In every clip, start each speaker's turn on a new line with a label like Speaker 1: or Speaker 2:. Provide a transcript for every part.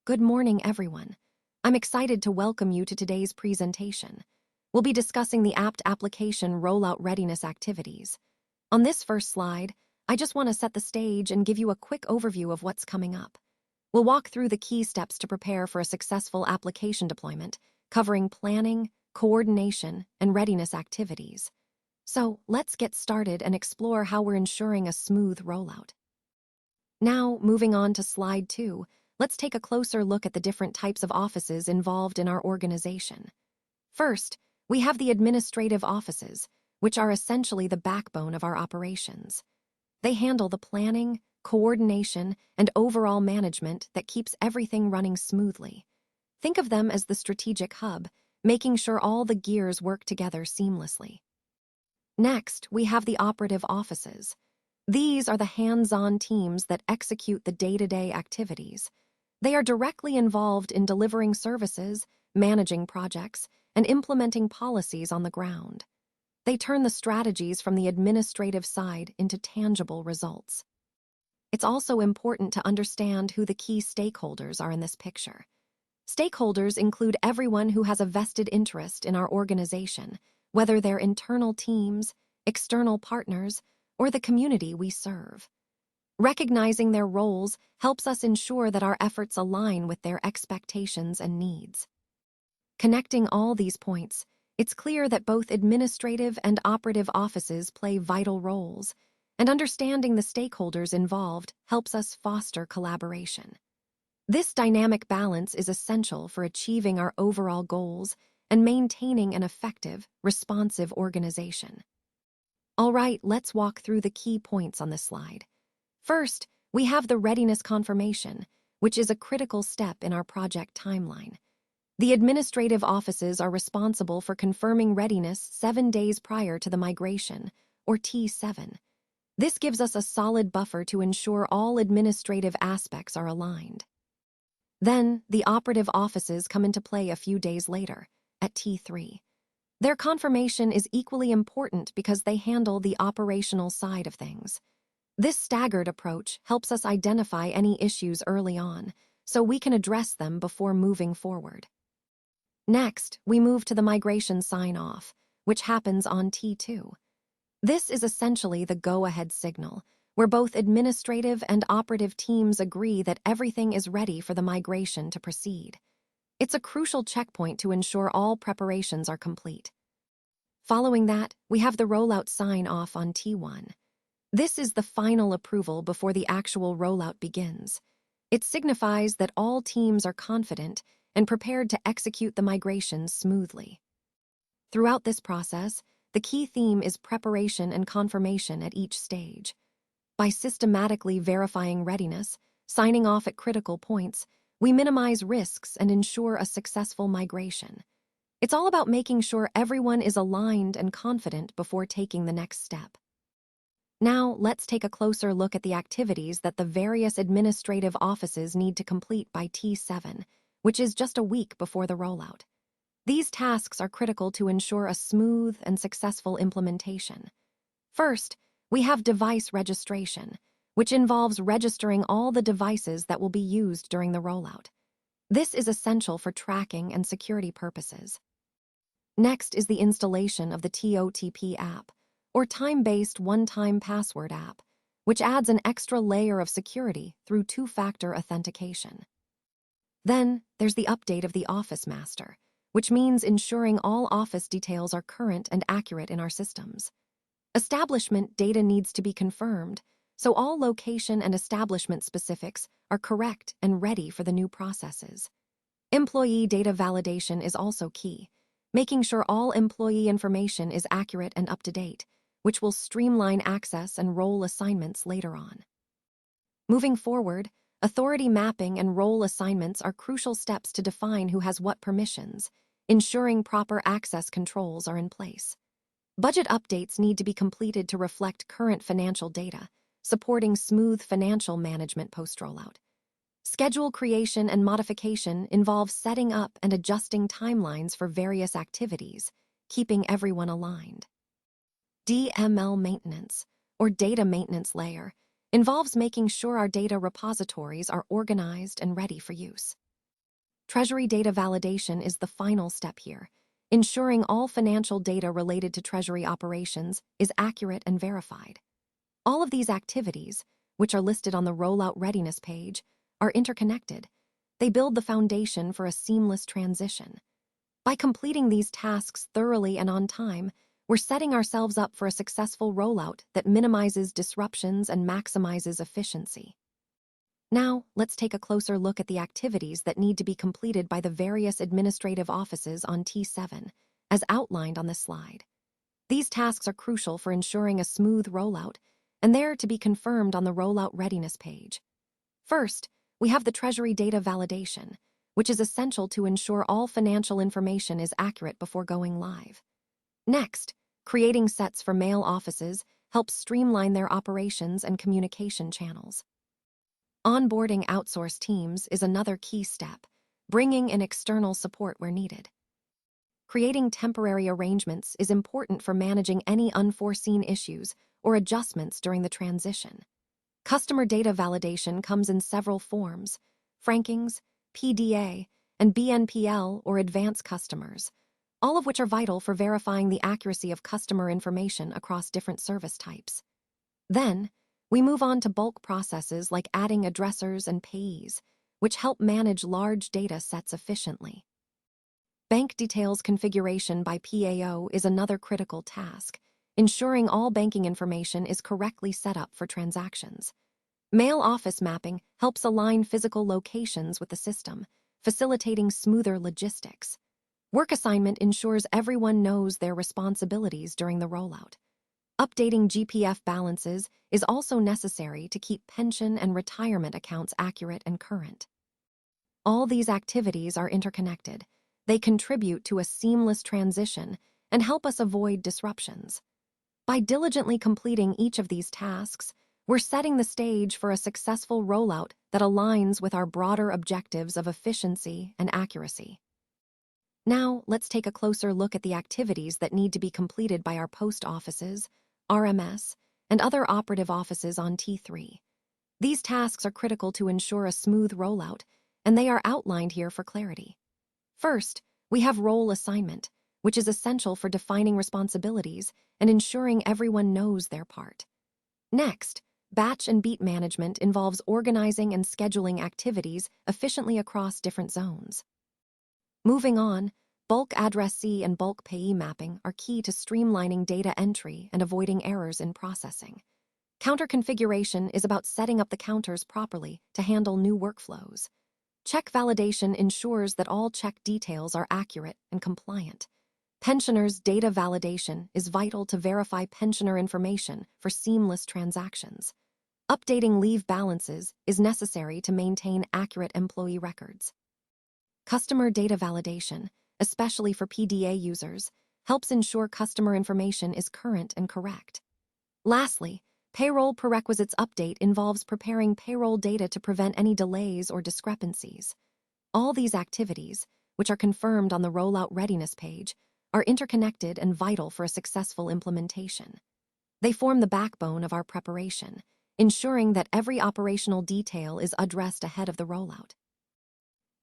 Speaker 1: Good morning, everyone. I'm excited to welcome you to today's presentation. We'll be discussing the apt application rollout readiness activities. On this first slide, I just want to set the stage and give you a quick overview of what's coming up. We'll walk through the key steps to prepare for a successful application deployment, covering planning, coordination, and readiness activities. So let's get started and explore how we're ensuring a smooth rollout. Now, moving on to slide 2, let's take a closer look at the different types of offices involved in our organization. First, we have the administrative offices, which are essentially the backbone of our operations. They handle the planning, coordination, and overall management that keeps everything running smoothly. Think of them as the strategic hub, making sure all the gears work together seamlessly. Next, we have the operative offices. These are the hands-on teams that execute the day-to-day activities. They are directly involved in delivering services, managing projects, and implementing policies on the ground. They turn the strategies from the administrative side into tangible results. It's also important to understand who the key stakeholders are in this picture. Stakeholders include everyone who has a vested interest in our organization, whether they're internal teams, external partners, or the community we serve. Recognizing their roles helps us ensure that our efforts align with their expectations and needs. Connecting all these points, it's clear that both administrative and operative offices play vital roles, and understanding the stakeholders involved helps us foster collaboration. This dynamic balance is essential for achieving our overall goals and maintaining an effective, responsive organization. All right, let's walk through the key points on this slide. First, we have the readiness confirmation, which is a critical step in our project timeline. The administrative offices are responsible for confirming readiness 7 days prior to the migration, or T7. This gives us a solid buffer to ensure all administrative aspects are aligned. Then, the operative offices come into play a few days later, at T3. Their confirmation is equally important because they handle the operational side of things. This staggered approach helps us identify any issues early on, so we can address them before moving forward. Next, we move to the migration sign-off, which happens on T2. This is essentially the go-ahead signal, where both administrative and operative teams agree that everything is ready for the migration to proceed. It's a crucial checkpoint to ensure all preparations are complete. Following that, we have the rollout sign-off on T1. This is the final approval before the actual rollout begins. It signifies that all teams are confident and prepared to execute the migration smoothly. Throughout this process, the key theme is preparation and confirmation at each stage. By systematically verifying readiness, signing off at critical points, we minimize risks and ensure a successful migration. It's all about making sure everyone is aligned and confident before taking the next step. Now, let's take a closer look at the activities that the various administrative offices need to complete by T7, which is just a week before the rollout. These tasks are critical to ensure a smooth and successful implementation. First, we have device registration, which involves registering all the devices that will be used during the rollout. This is essential for tracking and security purposes. Next is the installation of the TOTP app, or time-based one-time password app, which adds an extra layer of security through two-factor authentication. Then, there's the update of the Office Master, which means ensuring all office details are current and accurate in our systems. Establishment data needs to be confirmed, so all location and establishment specifics are correct and ready for the new processes. Employee data validation is also key, making sure all employee information is accurate and up to date, which will streamline access and role assignments later on. Moving forward, authority mapping and role assignments are crucial steps to define who has what permissions, ensuring proper access controls are in place. Budget updates need to be completed to reflect current financial data, supporting smooth financial management post-rollout. Schedule creation and modification involves setting up and adjusting timelines for various activities, keeping everyone aligned. DML maintenance, or data maintenance layer, involves making sure our data repositories are organized and ready for use. Treasury data validation is the final step here, ensuring all financial data related to Treasury operations is accurate and verified. All of these activities, which are listed on the Rollout Readiness page, are interconnected. They build the foundation for a seamless transition. By completing these tasks thoroughly and on time, we're setting ourselves up for a successful rollout that minimizes disruptions and maximizes efficiency. Now, let's take a closer look at the activities that need to be completed by the various administrative offices on T7, as outlined on this slide. These tasks are crucial for ensuring a smooth rollout, and they're to be confirmed on the Rollout Readiness page. First, we have the Treasury data validation, which is essential to ensure all financial information is accurate before going live. Next, creating sets for mail offices helps streamline their operations and communication channels. Onboarding outsourced teams is another key step, bringing in external support where needed. Creating temporary arrangements is important for managing any unforeseen issues or adjustments during the transition. Customer data validation comes in several forms: frankings, PDA, and BNPL or advanced customers, all of which are vital for verifying the accuracy of customer information across different service types. Then, we move on to bulk processes like adding addressers and payees, which help manage large data sets efficiently. Bank details configuration by PAO is another critical task, ensuring all banking information is correctly set up for transactions. Mail office mapping helps align physical locations with the system, facilitating smoother logistics. Work assignment ensures everyone knows their responsibilities during the rollout. Updating GPF balances is also necessary to keep pension and retirement accounts accurate and current. All these activities are interconnected. They contribute to a seamless transition and help us avoid disruptions. By diligently completing each of these tasks, we're setting the stage for a successful rollout that aligns with our broader objectives of efficiency and accuracy. Now, let's take a closer look at the activities that need to be completed by our post offices, RMS, and other operative offices on T3. These tasks are critical to ensure a smooth rollout, and they are outlined here for clarity. First, we have role assignment, which is essential for defining responsibilities and ensuring everyone knows their part. Next, batch and beat management involves organizing and scheduling activities efficiently across different zones. Moving on, bulk addressee and bulk payee mapping are key to streamlining data entry and avoiding errors in processing. Counter configuration is about setting up the counters properly to handle new workflows. Check validation ensures that all check details are accurate and compliant. Pensioners' data validation is vital to verify pensioner information for seamless transactions. Updating leave balances is necessary to maintain accurate employee records. Customer data validation, especially for PDA users, helps ensure customer information is current and correct. Lastly, payroll prerequisites update involves preparing payroll data to prevent any delays or discrepancies. All these activities, which are confirmed on the Rollout Readiness page, are interconnected and vital for a successful implementation. They form the backbone of our preparation, ensuring that every operational detail is addressed ahead of the rollout.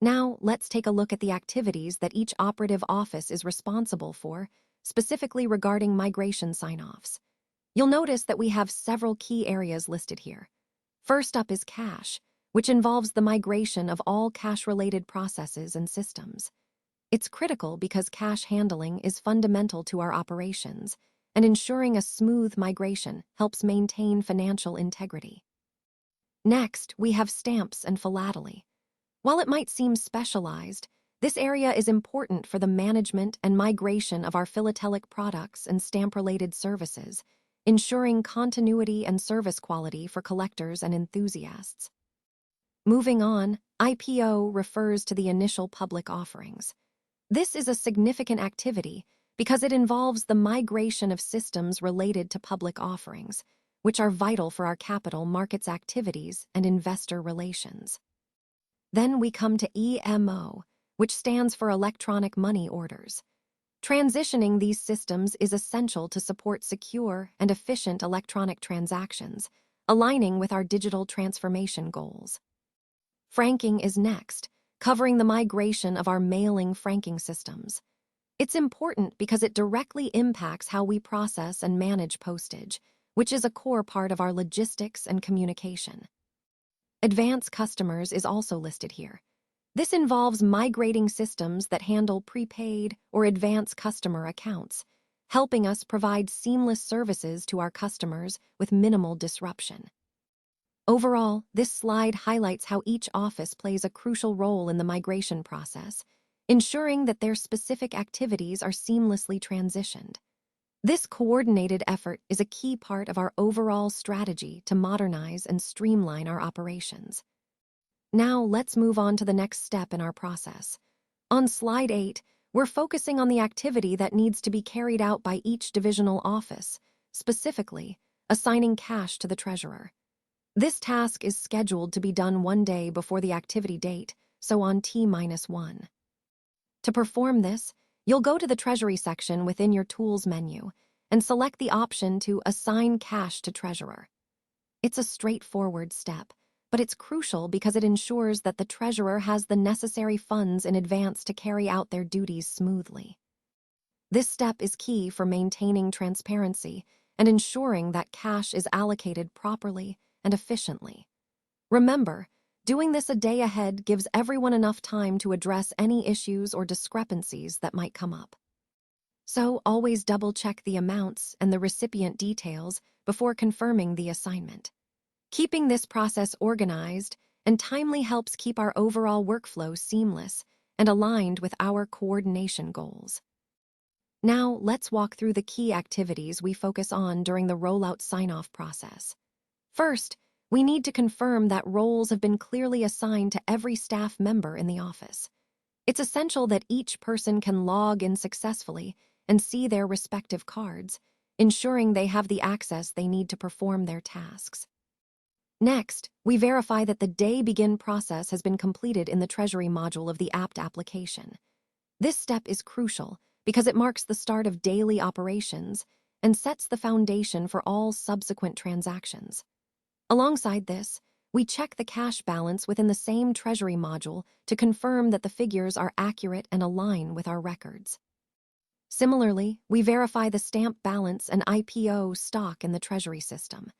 Speaker 1: Now, let's take a look at the activities that each operative office is responsible for, specifically regarding migration sign-offs. You'll notice that we have several key areas listed here. First up is cash, which involves the migration of all cash-related processes and systems. It's critical because cash handling is fundamental to our operations, and ensuring a smooth migration helps maintain financial integrity. Next, we have stamps and philately. While it might seem specialized, this area is important for the management and migration of our philatelic products and stamp-related services, ensuring continuity and service quality for collectors and enthusiasts. Moving on, IPO refers to the initial public offerings. This is a significant activity because it involves the migration of systems related to public offerings, which are vital for our capital markets activities and investor relations. Then we come to EMO, which stands for electronic money orders. Transitioning these systems is essential to support secure and efficient electronic transactions, aligning with our digital transformation goals. Franking is next, covering the migration of our mailing franking systems. It's important because it directly impacts how we process and manage postage, which is a core part of our logistics and communication. Advanced customers is also listed here. This involves migrating systems that handle prepaid or advanced customer accounts, helping us provide seamless services to our customers with minimal disruption. Overall, this slide highlights how each office plays a crucial role in the migration process, ensuring that their specific activities are seamlessly transitioned. This coordinated effort is a key part of our overall strategy to modernize and streamline our operations. Now, let's move on to the next step in our process. On slide 8, we're focusing on the activity that needs to be carried out by each divisional office, specifically, assigning cash to the treasurer. This task is scheduled to be done 1 day before the activity date, so on T-1. To perform this, you'll go to the Treasury section within your Tools menu and select the option to Assign Cash to Treasurer. It's a straightforward step, but it's crucial because it ensures that the treasurer has the necessary funds in advance to carry out their duties smoothly. This step is key for maintaining transparency and ensuring that cash is allocated properly and efficiently. Remember, doing this a day ahead gives everyone enough time to address any issues or discrepancies that might come up. So always double-check the amounts and the recipient details before confirming the assignment. Keeping this process organized and timely helps keep our overall workflow seamless and aligned with our coordination goals. Now, let's walk through the key activities we focus on during the Rollout Signoff process. First, we need to confirm that roles have been clearly assigned to every staff member in the office. It's essential that each person can log in successfully and see their respective cards, ensuring they have the access they need to perform their tasks. Next, we verify that the Day Begin process has been completed in the Treasury module of the apt application. This step is crucial because it marks the start of daily operations and sets the foundation for all subsequent transactions. Alongside this, we check the cash balance within the same Treasury module to confirm that the figures are accurate and align with our records. Similarly, we verify the stamp balance and IPO stock in the Treasury system.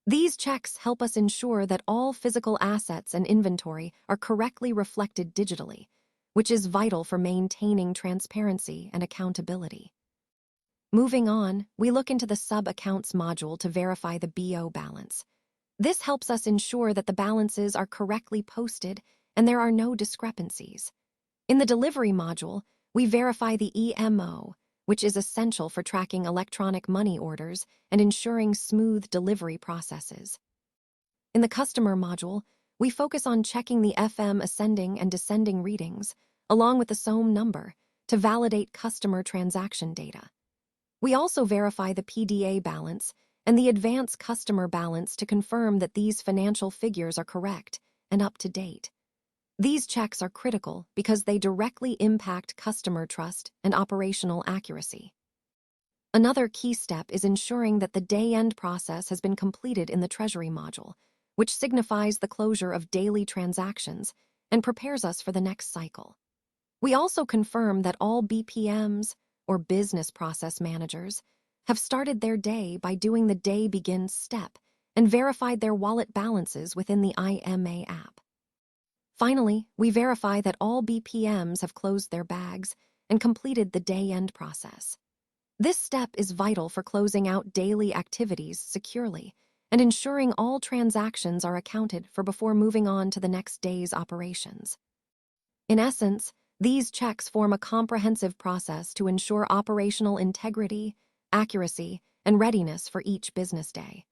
Speaker 1: These checks help us ensure that all physical assets and inventory are correctly reflected digitally, which is vital for maintaining transparency and accountability. Moving on, we look into the Sub-Accounts module to verify the BO balance. This helps us ensure that the balances are correctly posted and there are no discrepancies. In the Delivery module, we verify the EMO, which is essential for tracking electronic money orders and ensuring smooth delivery processes. In the Customer module, we focus on checking the FM ascending and descending readings, along with the SOM number, to validate customer transaction data. We also verify the PDA balance and the advanced customer balance to confirm that these financial figures are correct and up to date. These checks are critical because they directly impact customer trust and operational accuracy. Another key step is ensuring that the day-end process has been completed in the Treasury module, which signifies the closure of daily transactions and prepares us for the next cycle. We also confirm that all BPMs, or business process managers, have started their day by doing the Day Begin step and verified their wallet balances within the IMA app. Finally, we verify that all BPMs have closed their bags and completed the day-end process. This step is vital for closing out daily activities securely and ensuring all transactions are accounted for before moving on to the next day's operations. In essence, these checks form a comprehensive process to ensure operational integrity, accuracy, and readiness for each business day.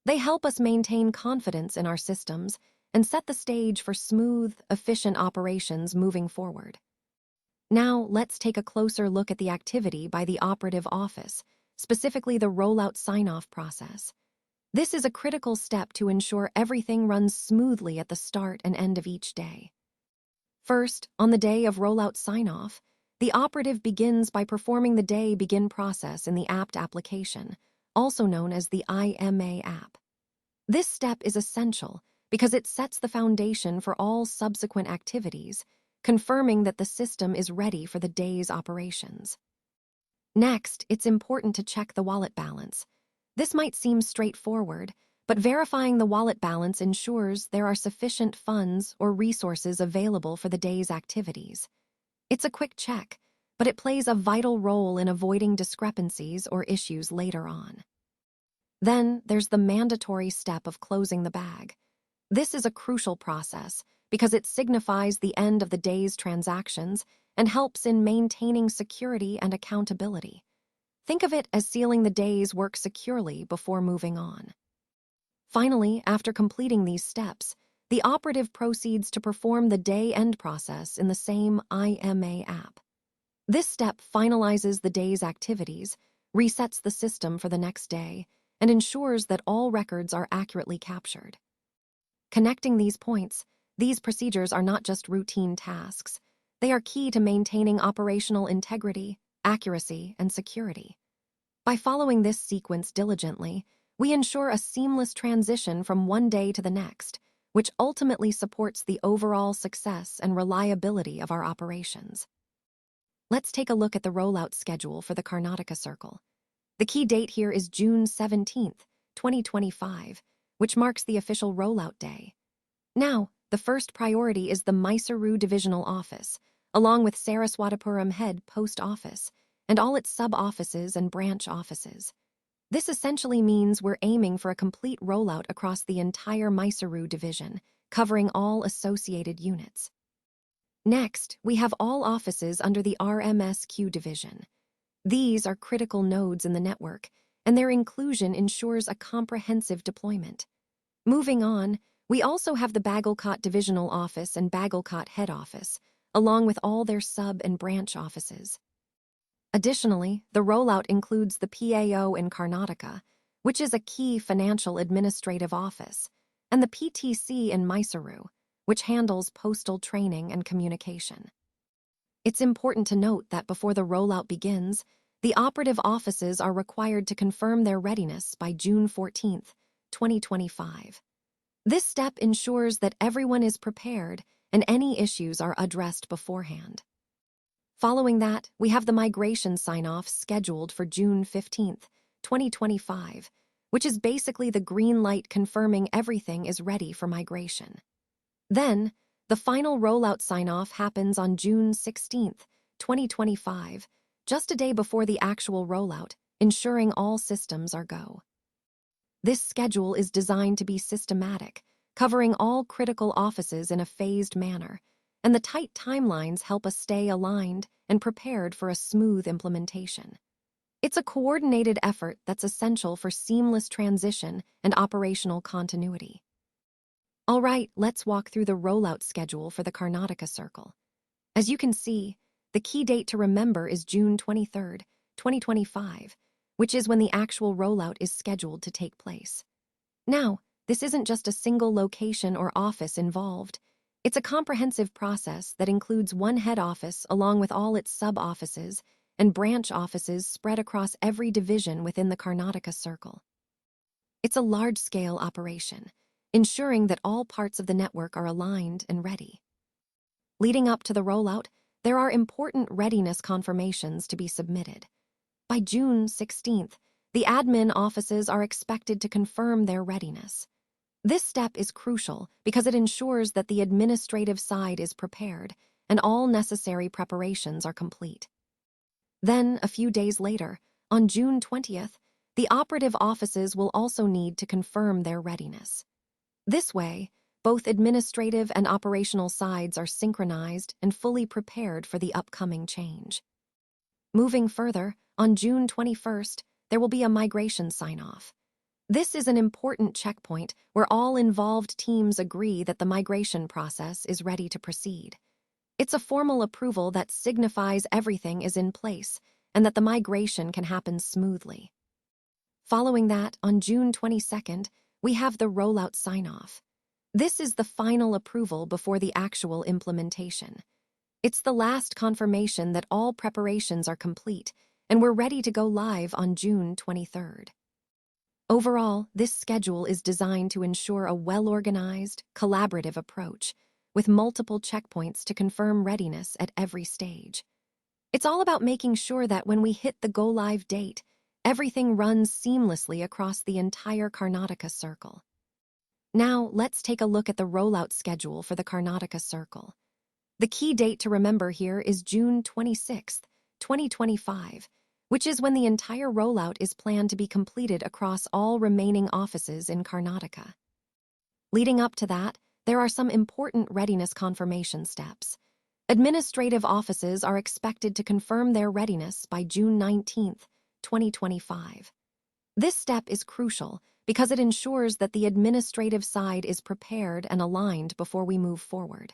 Speaker 1: They help us maintain confidence in our systems and set the stage for smooth, efficient operations moving forward. Now, let's take a closer look at the activity by the operative office, specifically the Rollout Signoff process. This is a critical step to ensure everything runs smoothly at the start and end of each day. First, on the day of Rollout Signoff, the operative begins by performing the Day Begin process in the apt application, also known as the IMA app. This step is essential because it sets the foundation for all subsequent activities, confirming that the system is ready for the day's operations. Next, it's important to check the wallet balance. This might seem straightforward, but verifying the wallet balance ensures there are sufficient funds or resources available for the day's activities. It's a quick check, but it plays a vital role in avoiding discrepancies or issues later on. Then, there's the mandatory step of closing the bag. This is a crucial process because it signifies the end of the day's transactions and helps in maintaining security and accountability. Think of it as sealing the day's work securely before moving on. Finally, after completing these steps, the operative proceeds to perform the day-end process in the same IMA app. This step finalizes the day's activities, resets the system for the next day, and ensures that all records are accurately captured. Connecting these points, these procedures are not just routine tasks. They are key to maintaining operational integrity, accuracy, and security. By following this sequence diligently, we ensure a seamless transition from one day to the next, which ultimately supports the overall success and reliability of our operations. Let's take a look at the rollout schedule for the Karnataka Circle. The key date here is June 17th, 2025, which marks the official rollout day. Now, the first priority is the Mysuru Divisional Office, along with Saraswatipuram Head Post Office, and all its sub-offices and branch offices. This essentially means we're aiming for a complete rollout across the entire Mysuru division, covering all associated units. Next, we have all offices under the RMSQ division. These are critical nodes in the network, and their inclusion ensures a comprehensive deployment. Moving on, we also have the Bagalkot Divisional Office and Bagalkot Head Office, along with all their sub and branch offices. Additionally, the rollout includes the PAO in Karnataka, which is a key financial administrative office, and the PTC in Mysuru, which handles postal training and communication. It's important to note that before the rollout begins, the operative offices are required to confirm their readiness by June 14, 2025. This step ensures that everyone is prepared and any issues are addressed beforehand. Following that, we have the migration sign-off scheduled for June 15, 2025, which is basically the green light confirming everything is ready for migration. Then, the final rollout sign-off happens on June 16, 2025, just a day before the actual rollout, ensuring all systems are go. This schedule is designed to be systematic, covering all critical offices in a phased manner, and the tight timelines help us stay aligned and prepared for a smooth implementation. It's a coordinated effort that's essential for seamless transition and operational continuity. All right, let's walk through the rollout schedule for the Karnataka Circle. As you can see, the key date to remember is June 23, 2025, which is when the actual rollout is scheduled to take place. Now, this isn't just a single location or office involved. It's a comprehensive process that includes one head office along with all its sub-offices and branch offices spread across every division within the Karnataka Circle. It's a large-scale operation, ensuring that all parts of the network are aligned and ready. Leading up to the rollout, there are important readiness confirmations to be submitted. By June 16th, the admin offices are expected to confirm their readiness. This step is crucial because it ensures that the administrative side is prepared and all necessary preparations are complete. Then, a few days later, on June 20th, the operative offices will also need to confirm their readiness. This way, both administrative and operational sides are synchronized and fully prepared for the upcoming change. Moving further, on June 21st, there will be a migration sign-off. This is an important checkpoint where all involved teams agree that the migration process is ready to proceed. It's a formal approval that signifies everything is in place and that the migration can happen smoothly. Following that, on June 22nd, we have the rollout sign-off. This is the final approval before the actual implementation. It's the last confirmation that all preparations are complete and we're ready to go live on June 23rd. Overall, this schedule is designed to ensure a well-organized, collaborative approach, with multiple checkpoints to confirm readiness at every stage. It's all about making sure that when we hit the go-live date, everything runs seamlessly across the entire Karnataka circle. Now, let's take a look at the rollout schedule for the Karnataka circle. The key date to remember here is June 26th, 2025, which is when the entire rollout is planned to be completed across all remaining offices in Karnataka. Leading up to that, there are some important readiness confirmation steps. Administrative offices are expected to confirm their readiness by June 19th, 2025. This step is crucial because it ensures that the administrative side is prepared and aligned before we move forward.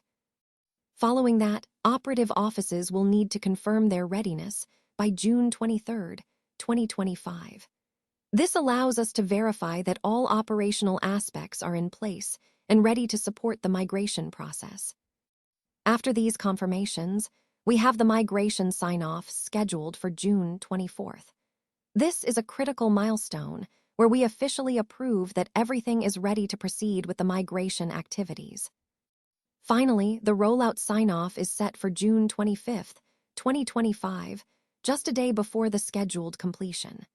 Speaker 1: Following that, operative offices will need to confirm their readiness by June 23rd, 2025. This allows us to verify that all operational aspects are in place and ready to support the migration process. After these confirmations, we have the migration sign-off scheduled for June 24th. This is a critical milestone where we officially approve that everything is ready to proceed with the migration activities. Finally, the rollout sign-off is set for June 25th, 2025, just a day before the scheduled completion.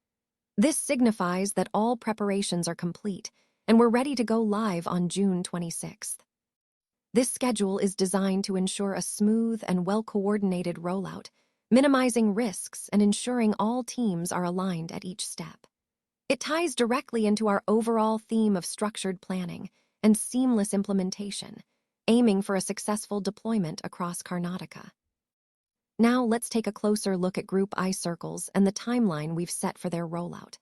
Speaker 1: This signifies that all preparations are complete and we're ready to go live on June 26th. This schedule is designed to ensure a smooth and well-coordinated rollout, minimizing risks and ensuring all teams are aligned at each step. It ties directly into our overall theme of structured planning and seamless implementation, aiming for a successful deployment across Karnataka. Now let's take a closer look at Group I circles and the timeline we've set for their rollout.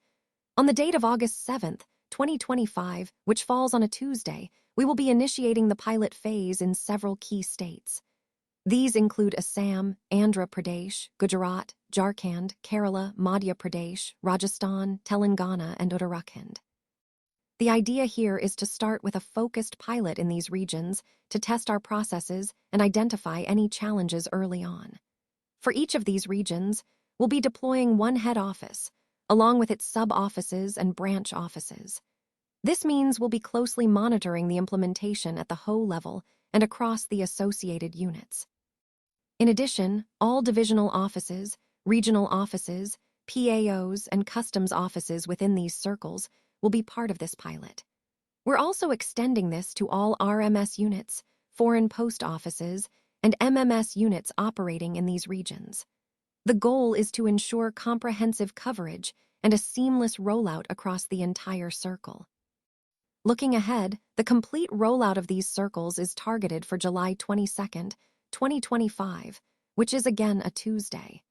Speaker 1: On the date of August 7th, 2025, which falls on a Tuesday, we will be initiating the pilot phase in several key states. These include Assam, Andhra Pradesh, Gujarat, Jharkhand, Kerala, Madhya Pradesh, Rajasthan, Telangana, and Uttarakhand. The idea here is to start with a focused pilot in these regions to test our processes and identify any challenges early on. For each of these regions, we'll be deploying one head office, along with its sub-offices and branch offices. This means we'll be closely monitoring the implementation at the HO level and across the associated units. In addition, all divisional offices, regional offices, PAOs, and customs offices within these circles will be part of this pilot. We're also extending this to all RMS units, foreign post offices, and MMS units operating in these regions. The goal is to ensure comprehensive coverage and a seamless rollout across the entire circle. Looking ahead, the complete rollout of these circles is targeted for July 22nd, 2025, which is again a Tuesday.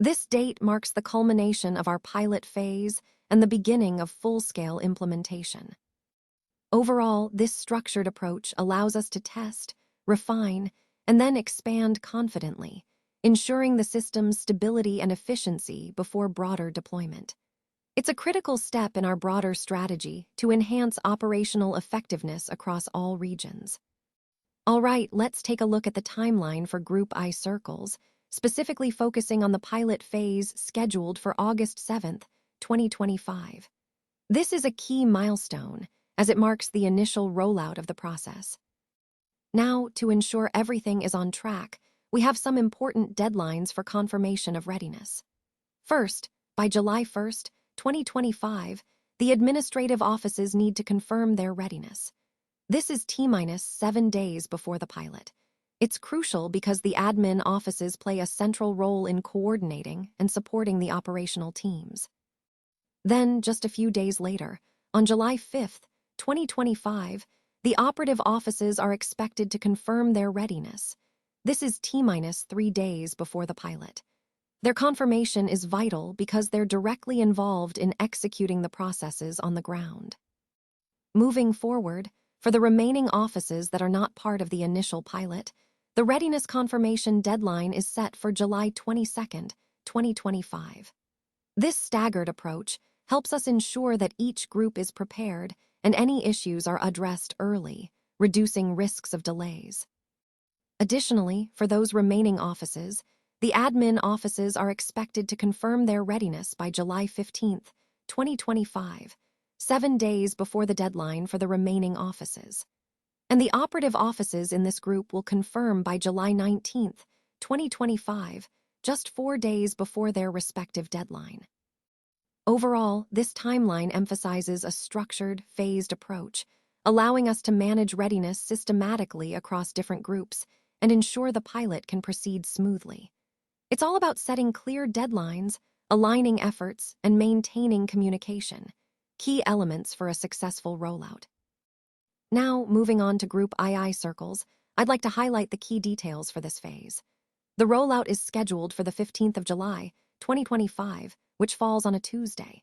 Speaker 1: This date marks the culmination of our pilot phase and the beginning of full-scale implementation. Overall, this structured approach allows us to test, refine, and then expand confidently, ensuring the system's stability and efficiency before broader deployment. It's a critical step in our broader strategy to enhance operational effectiveness across all regions. All right, let's take a look at the timeline for Group I circles, specifically focusing on the pilot phase scheduled for August 7th, 2025. This is a key milestone, as it marks the initial rollout of the process. Now, to ensure everything is on track, we have some important deadlines for confirmation of readiness. First, by July 1st, 2025, the administrative offices need to confirm their readiness. This is T-minus 7 days before the pilot. It's crucial because the admin offices play a central role in coordinating and supporting the operational teams. Then, just a few days later, on July 5th, 2025, the operative offices are expected to confirm their readiness. This is T-minus 3 days before the pilot. Their confirmation is vital because they're directly involved in executing the processes on the ground. Moving forward, for the remaining offices that are not part of the initial pilot, the readiness confirmation deadline is set for July 22nd, 2025. This staggered approach helps us ensure that each group is prepared and any issues are addressed early, reducing risks of delays. Additionally, for those remaining offices, the admin offices are expected to confirm their readiness by July 15th, 2025, 7 days before the deadline for the remaining offices. And the operative offices in this group will confirm by July 19th, 2025, just 4 days before their respective deadline. Overall, this timeline emphasizes a structured, phased approach, allowing us to manage readiness systematically across different groups and ensure the pilot can proceed smoothly. It's all about setting clear deadlines, aligning efforts, and maintaining communication, key elements for a successful rollout. Now, moving on to Group II circles, I'd like to highlight the key details for this phase. The rollout is scheduled for the 15th of July, 2025, which falls on a Tuesday.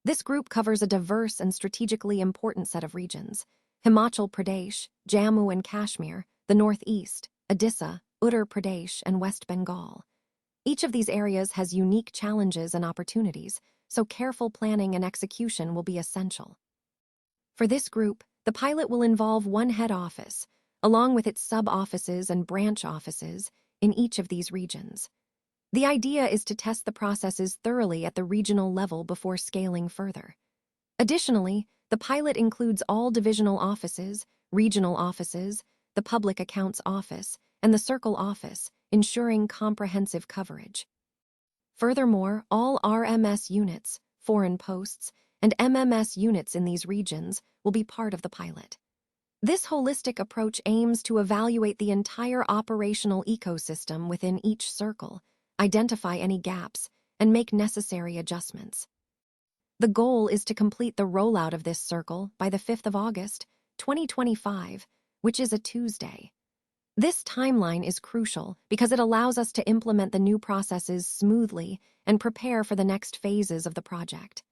Speaker 1: This group covers a diverse and strategically important set of regions: Himachal Pradesh, Jammu and Kashmir, the Northeast, Odisha, Uttar Pradesh, and West Bengal. Each of these areas has unique challenges and opportunities, so careful planning and execution will be essential. For this group, the pilot will involve one head office, along with its sub-offices and branch offices in each of these regions. The idea is to test the processes thoroughly at the regional level before scaling further. Additionally, the pilot includes all divisional offices, regional offices, the public accounts office, and the circle office, ensuring comprehensive coverage. Furthermore, all RMS units, foreign posts, and MMS units in these regions will be part of the pilot. This holistic approach aims to evaluate the entire operational ecosystem within each circle, identify any gaps, and make necessary adjustments. The goal is to complete the rollout of this circle by the 5th of August, 2025, which is a Tuesday. This timeline is crucial because it allows us to implement the new processes smoothly and prepare for the next phases of the project.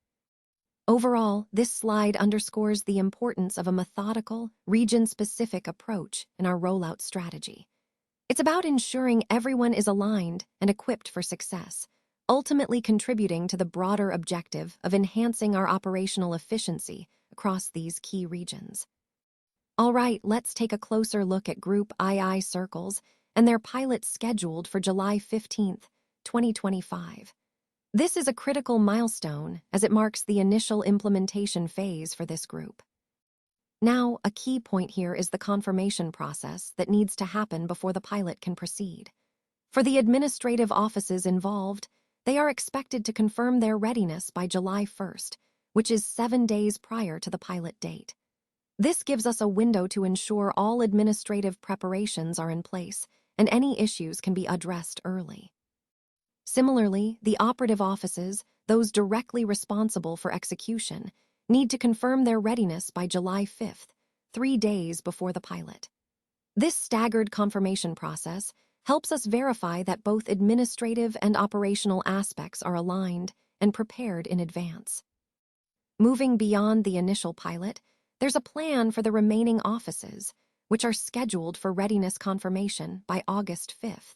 Speaker 1: Overall, this slide underscores the importance of a methodical, region-specific approach in our rollout strategy. It's about ensuring everyone is aligned and equipped for success, ultimately contributing to the broader objective of enhancing our operational efficiency across these key regions. All right, let's take a closer look at Group II circles and their pilots scheduled for July 15th, 2025. This is a critical milestone as it marks the initial implementation phase for this group. Now, a key point here is the confirmation process that needs to happen before the pilot can proceed. For the administrative offices involved, they are expected to confirm their readiness by July 1st, which is 7 days prior to the pilot date. This gives us a window to ensure all administrative preparations are in place and any issues can be addressed early. Similarly, the operative offices, those directly responsible for execution, need to confirm their readiness by July 5th, 3 days before the pilot. This staggered confirmation process helps us verify that both administrative and operational aspects are aligned and prepared in advance. Moving beyond the initial pilot, there's a plan for the remaining offices, which are scheduled for readiness confirmation by August 5th.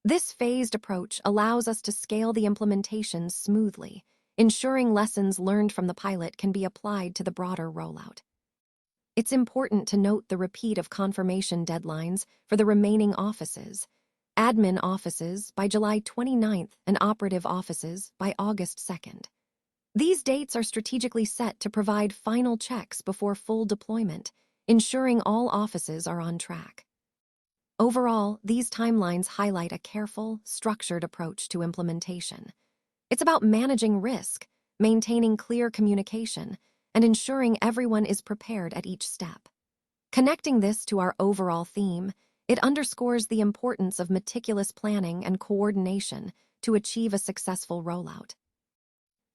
Speaker 1: This phased approach allows us to scale the implementation smoothly, ensuring lessons learned from the pilot can be applied to the broader rollout. It's important to note the repeat of confirmation deadlines for the remaining offices: admin offices by July 29th and operative offices by August 2nd. These dates are strategically set to provide final checks before full deployment, ensuring all offices are on track. Overall, these timelines highlight a careful, structured approach to implementation. It's about managing risk, maintaining clear communication, and ensuring everyone is prepared at each step. Connecting this to our overall theme, it underscores the importance of meticulous planning and coordination to achieve a successful rollout.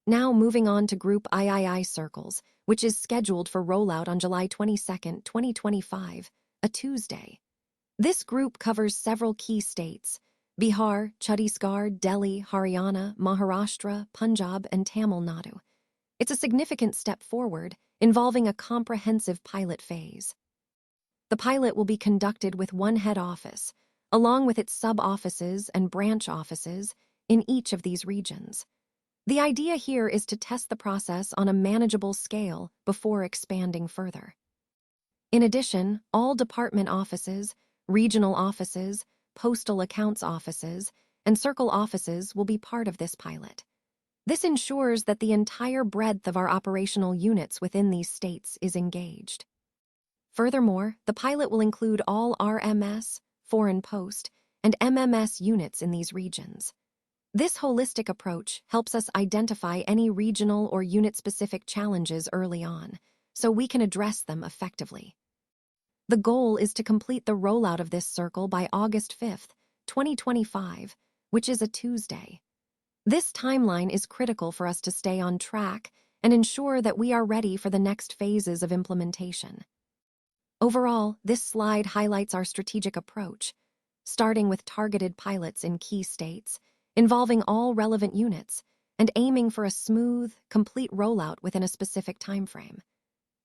Speaker 1: Now moving on to Group III circles, which is scheduled for rollout on July 22nd, 2025, a Tuesday. This group covers several key states: Bihar, Chhattisgarh, Delhi, Haryana, Maharashtra, Punjab, and Tamil Nadu. It's a significant step forward, involving a comprehensive pilot phase. The pilot will be conducted with one head office, along with its sub-offices and branch offices in each of these regions. The idea here is to test the process on a manageable scale before expanding further. In addition, all department offices, regional offices, postal accounts offices, and circle offices will be part of this pilot. This ensures that the entire breadth of our operational units within these states is engaged. Furthermore, the pilot will include all RMS, foreign post, and MMS units in these regions. This holistic approach helps us identify any regional or unit-specific challenges early on, so we can address them effectively. The goal is to complete the rollout of this circle by August 5th, 2025, which is a Tuesday. This timeline is critical for us to stay on track and ensure that we are ready for the next phases of implementation. Overall, this slide highlights our strategic approach, starting with targeted pilots in key states, involving all relevant units, and aiming for a smooth, complete rollout within a specific timeframe.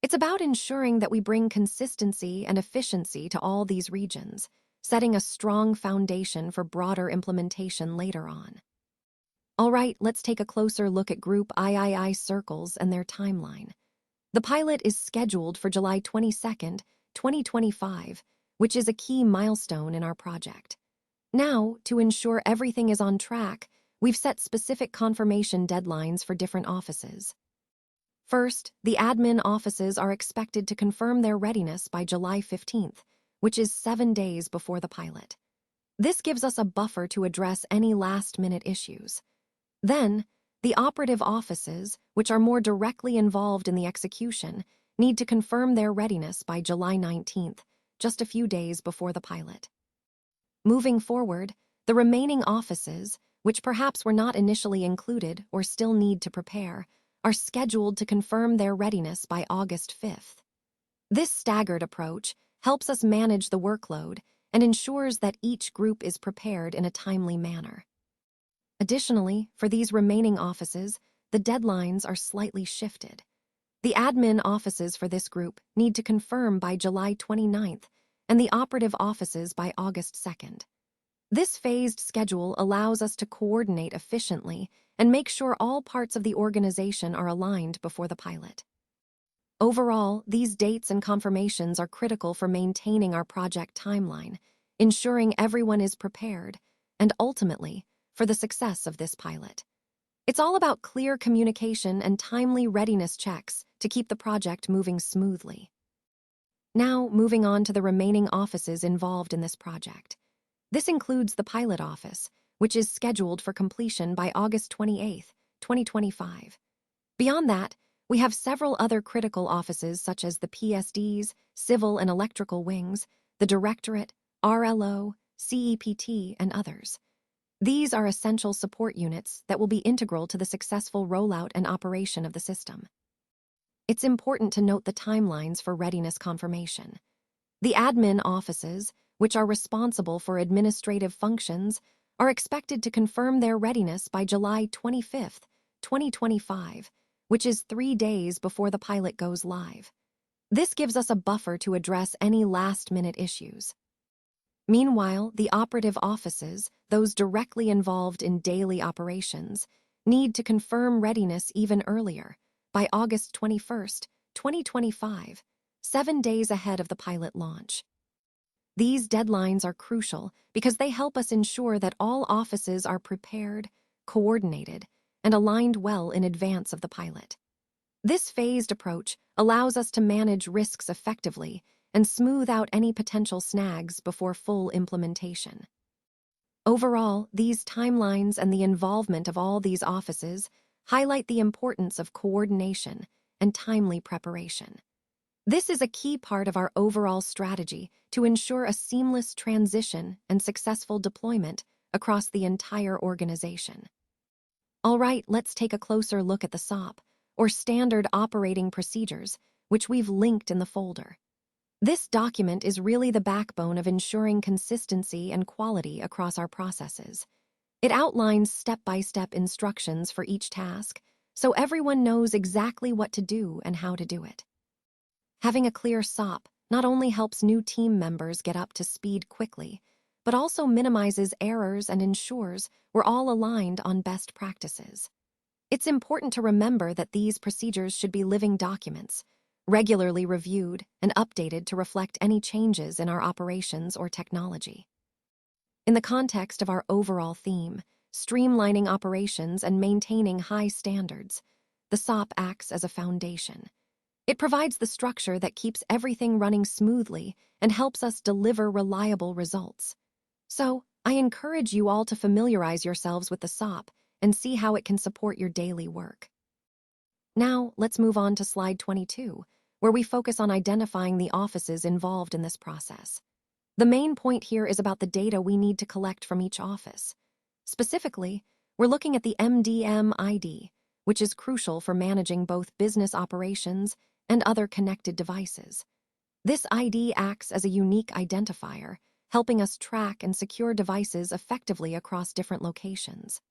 Speaker 1: It's about ensuring that we bring consistency and efficiency to all these regions, setting a strong foundation for broader implementation later on. All right, let's take a closer look at Group III circles and their timeline. The pilot is scheduled for July 22nd, 2025, which is a key milestone in our project. Now, to ensure everything is on track, we've set specific confirmation deadlines for different offices. First, the admin offices are expected to confirm their readiness by July 15th, which is 7 days before the pilot. This gives us a buffer to address any last-minute issues. Then, the operative offices, which are more directly involved in the execution, need to confirm their readiness by July 19th, just a few days before the pilot. Moving forward, the remaining offices, which perhaps were not initially included or still need to prepare, are scheduled to confirm their readiness by August 5th. This staggered approach helps us manage the workload and ensures that each group is prepared in a timely manner. Additionally, for these remaining offices, the deadlines are slightly shifted. The admin offices for this group need to confirm by July 29th and the operative offices by August 2nd. This phased schedule allows us to coordinate efficiently and make sure all parts of the organization are aligned before the pilot. Overall, these dates and confirmations are critical for maintaining our project timeline, ensuring everyone is prepared, and ultimately, for the success of this pilot. It's all about clear communication and timely readiness checks to keep the project moving smoothly. Now, moving on to the remaining offices involved in this project. This includes the pilot office, which is scheduled for completion by August 28th, 2025. Beyond that, we have several other critical offices such as the PSDs, Civil and Electrical Wings, the Directorate, RLO, CEPT, and others. These are essential support units that will be integral to the successful rollout and operation of the system. It's important to note the timelines for readiness confirmation. The admin offices, which are responsible for administrative functions, are expected to confirm their readiness by July 25th, 2025, which is 3 days before the pilot goes live. This gives us a buffer to address any last-minute issues. Meanwhile, the operative offices, those directly involved in daily operations, need to confirm readiness even earlier, by August 21st, 2025, 7 days ahead of the pilot launch. These deadlines are crucial because they help us ensure that all offices are prepared, coordinated, and aligned well in advance of the pilot. This phased approach allows us to manage risks effectively and smooth out any potential snags before full implementation. Overall, these timelines and the involvement of all these offices highlight the importance of coordination and timely preparation. This is a key part of our overall strategy to ensure a seamless transition and successful deployment across the entire organization. All right, let's take a closer look at the SOP, or Standard Operating Procedures, which we've linked in the folder. This document is really the backbone of ensuring consistency and quality across our processes. It outlines step-by-step instructions for each task, so everyone knows exactly what to do and how to do it. Having a clear SOP not only helps new team members get up to speed quickly, but also minimizes errors and ensures we're all aligned on best practices. It's important to remember that these procedures should be living documents, regularly reviewed and updated to reflect any changes in our operations or technology. In the context of our overall theme, streamlining operations and maintaining high standards. The SOP acts as a foundation. It provides the structure that keeps everything running smoothly and helps us deliver reliable results. So, I encourage you all to familiarize yourselves with the SOP and see how it can support your daily work. Now, let's move on to slide 22, where we focus on identifying the offices involved in this process. The main point here is about the data we need to collect from each office. Specifically, we're looking at the MDM ID, which is crucial for managing both business operations and other connected devices. This ID acts as a unique identifier, helping us track and secure devices effectively across different locations.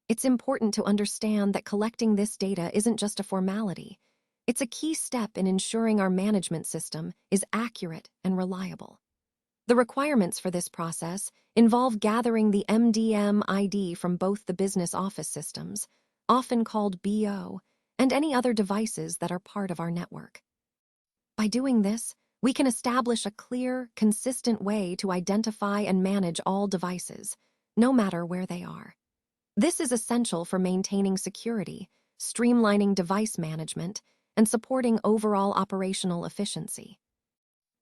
Speaker 1: It's important to understand that collecting this data isn't just a formality. It's a key step in ensuring our management system is accurate and reliable. The requirements for this process involve gathering the MDM ID from both the business office systems, often called BO, and any other devices that are part of our network. By doing this, we can establish a clear, consistent way to identify and manage all devices, no matter where they are. This is essential for maintaining security, streamlining device management, and supporting overall operational efficiency.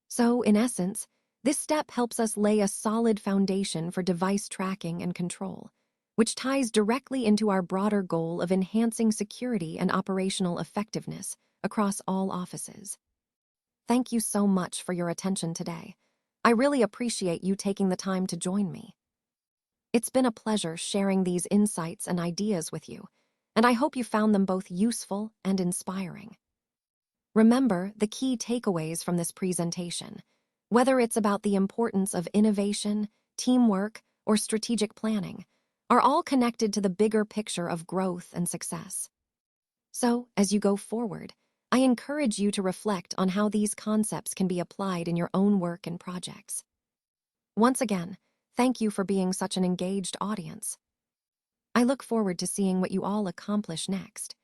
Speaker 1: So, in essence, this step helps us lay a solid foundation for device tracking and control, which ties directly into our broader goal of enhancing security and operational effectiveness across all offices. Thank you so much for your attention today. I really appreciate you taking the time to join me. It's been a pleasure sharing these insights and ideas with you, and I hope you found them both useful and inspiring. Remember the key takeaways from this presentation, whether it's about the importance of innovation, teamwork, or strategic planning, are all connected to the bigger picture of growth and success. So, as you go forward, I encourage you to reflect on how these concepts can be applied in your own work and projects. Once again, thank you for being such an engaged audience. I look forward to seeing what you all accomplish next.